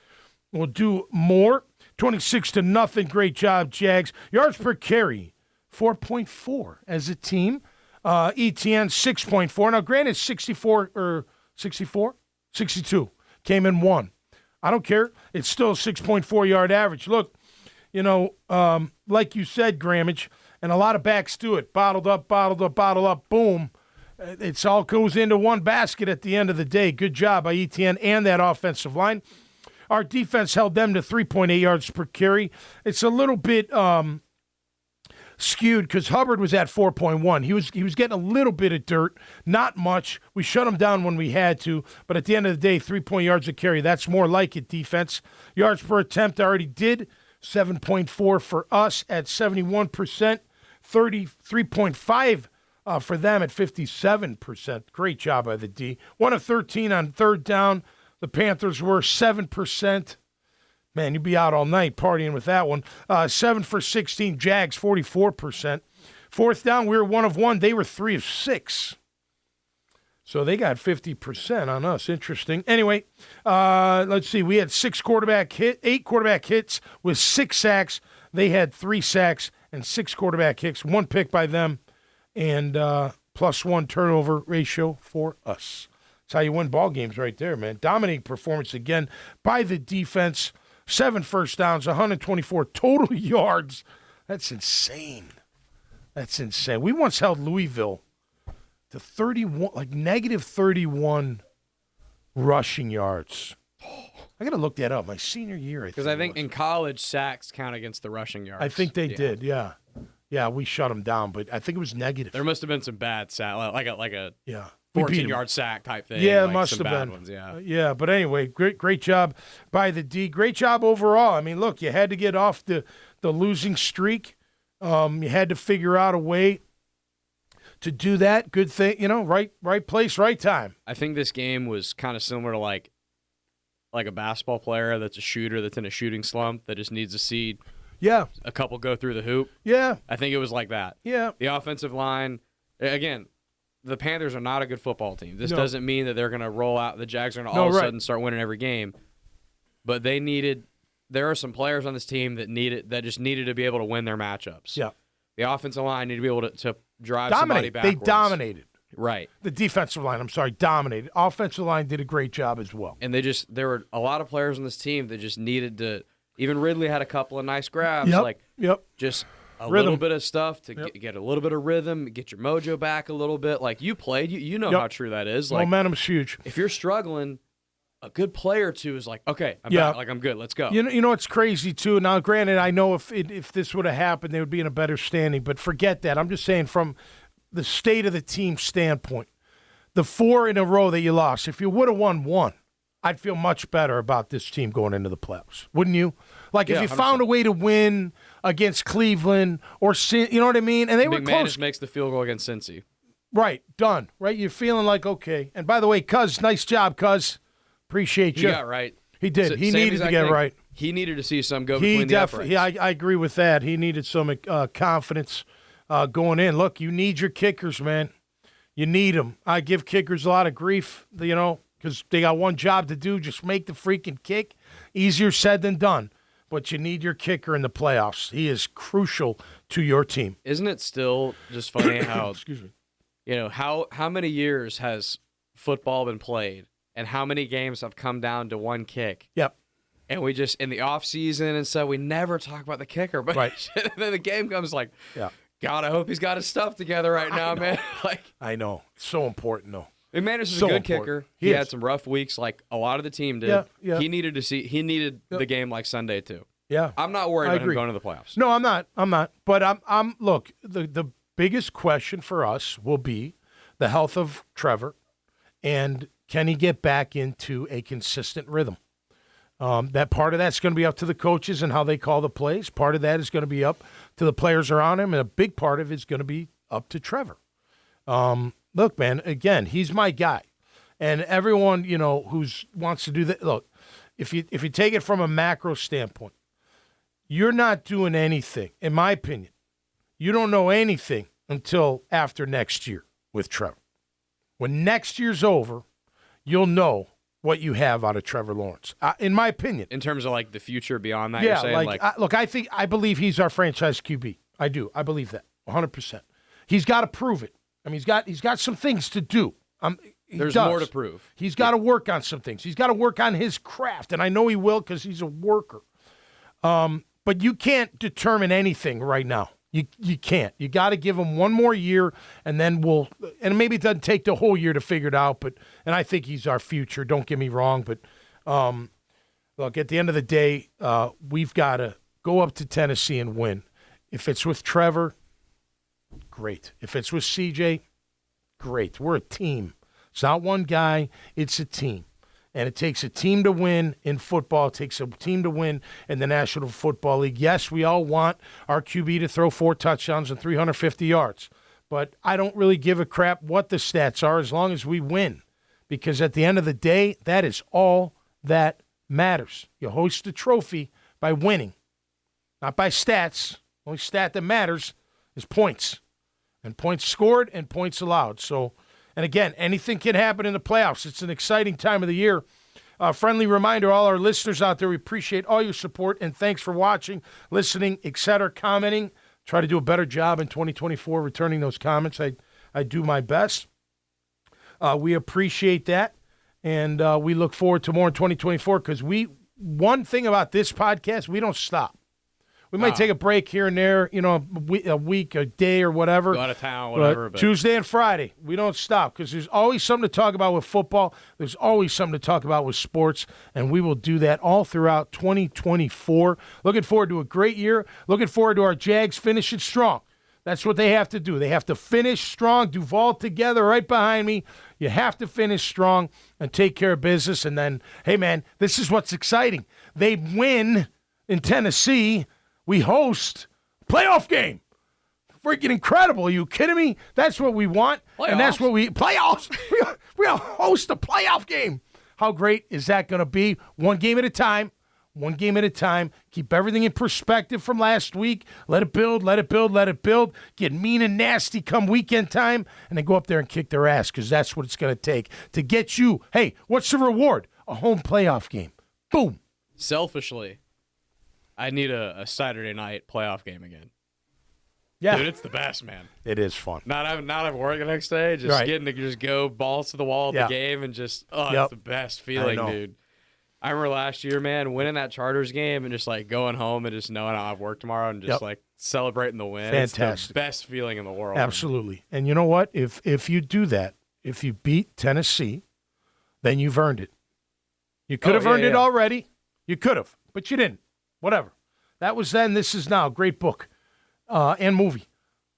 do more. 26-0. Great job, Jags. Yards per carry, 4.4 as a team. ETN 6.4. Now, granted, 62 came in 1. I don't care. It's still a 6.4 yard average. Look, like you said, Grammage, and a lot of backs do it. Bottled up, boom. It all goes into one basket at the end of the day. Good job by ETN and that offensive line. Our defense held them to 3.8 yards per carry. It's a little bit skewed because Hubbard was at 4.1. He was getting a little bit of dirt, not much. We shut him down when we had to, but at the end of the day, 3 carry. That's more like it, defense. Yards per attempt, I already did. 7.4 for us at 71%, 33.5 for them at 57%. Great job by the D. 1 of 13 on third down. The Panthers were 7%. Man, you'd be out all night partying with that one. 7 for 16. Jags, 44%. Fourth down, we were 1 of 1. They were 3 of 6. So they got 50% on us. Interesting. Anyway, let's see. We had 8 quarterback hits with 6 sacks. They had 3 sacks and 6 quarterback hits. 1 pick by them and +1 turnover ratio for us. That's how you win ball games right there, man. Dominating performance again by the defense. 7 first downs, 124 total yards. That's insane. We once held Louisville to 31, negative 31 rushing yards. I got to look that up. My senior year, because I think in college sacks count against the rushing yards. I think they did. Yeah. Yeah, we shut them down, but I think it was negative. There must have been some bad sack, like a 14-yard sack type thing. Yeah, it must have been. Ones, yeah, but anyway, great job by the D. Great job overall. I mean, look, you had to get off the losing streak. You had to figure out a way to do that. Good thing, right place, right time. I think this game was kind of similar to like a basketball player that's a shooter that's in a shooting slump that just needs to see a couple go through the hoop. Yeah. I think it was like that. Yeah. The offensive line, again, the Panthers are not a good football team. This doesn't mean that they're going to roll out. The Jags are going to all of a sudden start winning every game. But there are some players on this team that just needed to be able to win their matchups. Yeah. The offensive line needed to be able to drive somebody backwards. They dominated. Right. The defensive line, dominated. Offensive line did a great job as well. And there were a lot of players on this team that just needed to. Even Ridley had a couple of nice grabs. Just a little bit of stuff to get a little bit of rhythm, get your mojo back a little bit. Like you played, you know how true that is. Like, momentum's huge. If you're struggling, a good player or two is like, okay, I'm back, like I'm good, let's go. You know what's crazy too? Now, granted, I know if this would have happened, they would be in a better standing. But forget that. I'm just saying from the state of the team standpoint, the 4 in a row that you lost, if you would have won one, I'd feel much better about this team going into the playoffs. Wouldn't you? Like if you 100%. Found a way to win against Cleveland or you know what I mean? And they were close. Makes the field goal against Cincy. Right, done. Right, you're feeling like, okay. And by the way, Cuz, nice job, Cuz. Appreciate you. He got right. He did. He needed to get right. He needed to see some go between the uprights. Yeah, I agree with that. He needed some confidence going in. Look, you need your kickers, man. You need them. I give kickers a lot of grief, because they got one job to do, just make the freaking kick. Easier said than done. But you need your kicker in the playoffs. He is crucial to your team. Isn't it still just funny how, excuse me, how many years has football been played and how many games have come down to one kick? Yep. And we just, in the offseason and so we never talk about the kicker. But then the game comes like, God, I hope he's got his stuff together right now, man. I know. It's so important, though. McManus is a good kicker. He had some rough weeks, like a lot of the team did. Yeah. He needed the game like Sunday too. Yeah. I'm not worried about him going to the playoffs. No, I'm not. But I'm look, the biggest question for us will be the health of Trevor and can he get back into a consistent rhythm? That part of that's going to be up to the coaches and how they call the plays. Part of that is going to be up to the players around him, and a big part of it is going to be up to Trevor. Look, man, again, he's my guy. And everyone, who wants to do that, look, if you take it from a macro standpoint, you're not doing anything, in my opinion. You don't know anything until after next year with Trevor. When next year's over, you'll know what you have out of Trevor Lawrence, in my opinion. In terms of, like, the future beyond that, you're saying? Look, I believe he's our franchise QB. I do. I believe that 100%. He's got to prove it. I mean, he's got some things to do. There's more to prove. He's got to work on some things. He's got to work on his craft, and I know he will because he's a worker. But you can't determine anything right now. You can't. You got to give him one more year, and then and maybe it doesn't take the whole year to figure it out, and I think he's our future, don't get me wrong, but look, at the end of the day, we've got to go up to Tennessee and win. If it's with Trevor, great. If it's with CJ, great. We're a team. It's not one guy, it's a team. And it takes a team to win in football. It takes a team to win in the National Football League. Yes, we all want our QB to throw 4 touchdowns and 350 yards. But I don't really give a crap what the stats are as long as we win. Because at the end of the day, that is all that matters. You hoist the trophy by winning, not by stats. The only stat that matters is points. And points scored and points allowed. So, and again, anything can happen in the playoffs. It's an exciting time of the year. Friendly reminder, all our listeners out there, we appreciate all your support, and thanks for watching, listening, etc., commenting. Try to do a better job in 2024 returning those comments. I do my best. We appreciate that, and we look forward to more in 2024 because one thing about this podcast, we don't stop. We might take a break here and there, a week, a day, or whatever. Go out of town, whatever. But Tuesday and Friday, we don't stop because there's always something to talk about with football. There's always something to talk about with sports, and we will do that all throughout 2024. Looking forward to a great year. Looking forward to our Jags finishing strong. That's what they have to do. They have to finish strong. Duval together right behind me. You have to finish strong and take care of business. And then, hey, man, this is what's exciting. They win in Tennessee. We host a playoff game. Freaking incredible. Are you kidding me? That's what we want. Playoffs. And that's what playoffs. We're going to host a playoff game. How great is that going to be? One game at a time. One game at a time. Keep everything in perspective from last week. Let it build, let it build, let it build. Get mean and nasty come weekend time. And then go up there and kick their ass because that's what it's going to take to get you. Hey, what's the reward? A home playoff game. Boom. Selfishly, I need a Saturday night playoff game again. Yeah. Dude, it's the best, man. It is fun. Not having work the next day, just getting to just go balls to the wall at the game and just, it's the best feeling, dude. I remember last year, man, winning that Chargers game and just, like, going home and just knowing I'll have work tomorrow and just, like, celebrating the win. Fantastic. It's the best feeling in the world. Absolutely. Man. And you know what? If you do that, if you beat Tennessee, then you've earned it. You could have earned it already. You could have, but you didn't. Whatever. That was then. This is now. Great book and movie.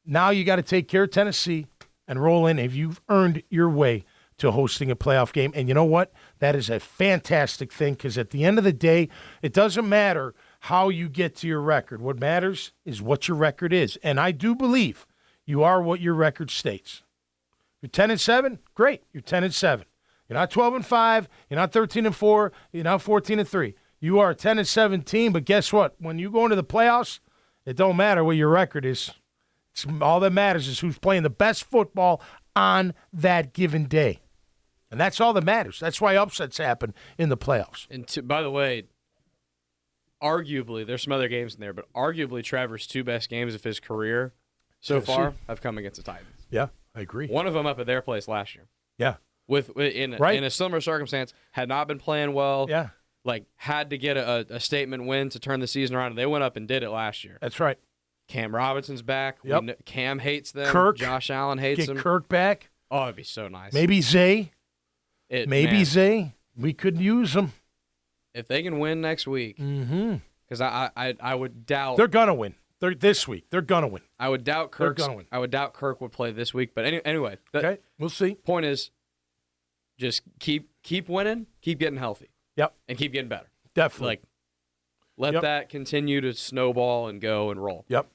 Now you got to take care of Tennessee and roll in if you've earned your way to hosting a playoff game. And you know what? That is a fantastic thing because at the end of the day, it doesn't matter how you get to your record. What matters is what your record is. And I do believe you are what your record states. You're 10-7, great. You're 10-7. You're not 12-5. You're not 13-4. You're not 14-3. You are a 10-7 team. But guess what? When you go into the playoffs, it don't matter what your record is. All that matters is who's playing the best football on that given day. And that's all that matters. That's why upsets happen in the playoffs. And by the way, arguably, there's some other games in there, but arguably Trevor's two best games of his career so far have come against the Titans. Yeah, I agree. One of them up at their place last year. Yeah. In a similar circumstance, had not been playing well. Yeah. Like, had to get a statement win to turn the season around, and they went up and did it last year. That's right. Cam Robinson's back. Yep. Cam hates them. Kirk. Josh Allen hates them. Get Kirk back. Oh, it'd be so nice. Maybe Zay. Man, Zay. We could use them. If they can win next week. Because I would doubt. They're going to win. This week. They're going to win. I would doubt Kirk. I would doubt Kirk would play this week. But anyway. Okay, we'll see. Point is, just keep winning, keep getting healthy. Yep. And keep getting better. Definitely. Let that continue to snowball and go and roll. Yep.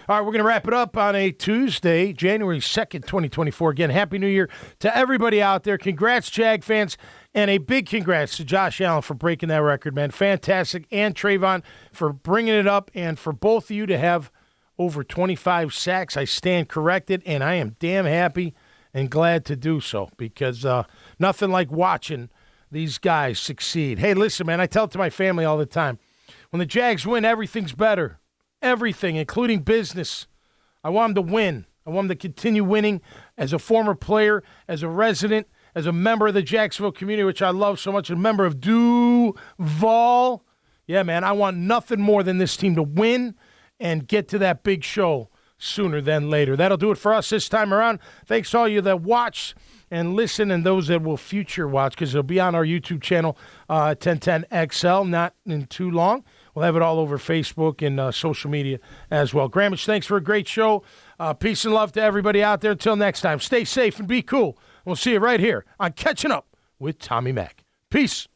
All right, we're going to wrap it up on a Tuesday, January 2nd, 2024. Again, Happy New Year to everybody out there. Congrats, Jag fans, and a big congrats to Josh Allen for breaking that record, man. Fantastic. And Trayvon for bringing it up, and for both of you to have over 25 sacks. I stand corrected, and I am damn happy and glad to do so because nothing like watching these guys succeed. Hey, listen, man, I tell it to my family all the time. When the Jags win, everything's better. Everything, including business. I want them to win. I want them to continue winning as a former player, as a resident, as a member of the Jacksonville community, which I love so much, a member of Duval. Yeah, man, I want nothing more than this team to win and get to that big show sooner than later. That'll do it for us this time around. Thanks to all you that watch and listen and those that will future watch because it'll be on our YouTube channel, 1010XL, not in too long. We'll have it all over Facebook and social media as well. Grammage, thanks for a great show. Peace and love to everybody out there. Until next time, stay safe and be cool. We'll see you right here on Catching Up with Tommy Mack. Peace.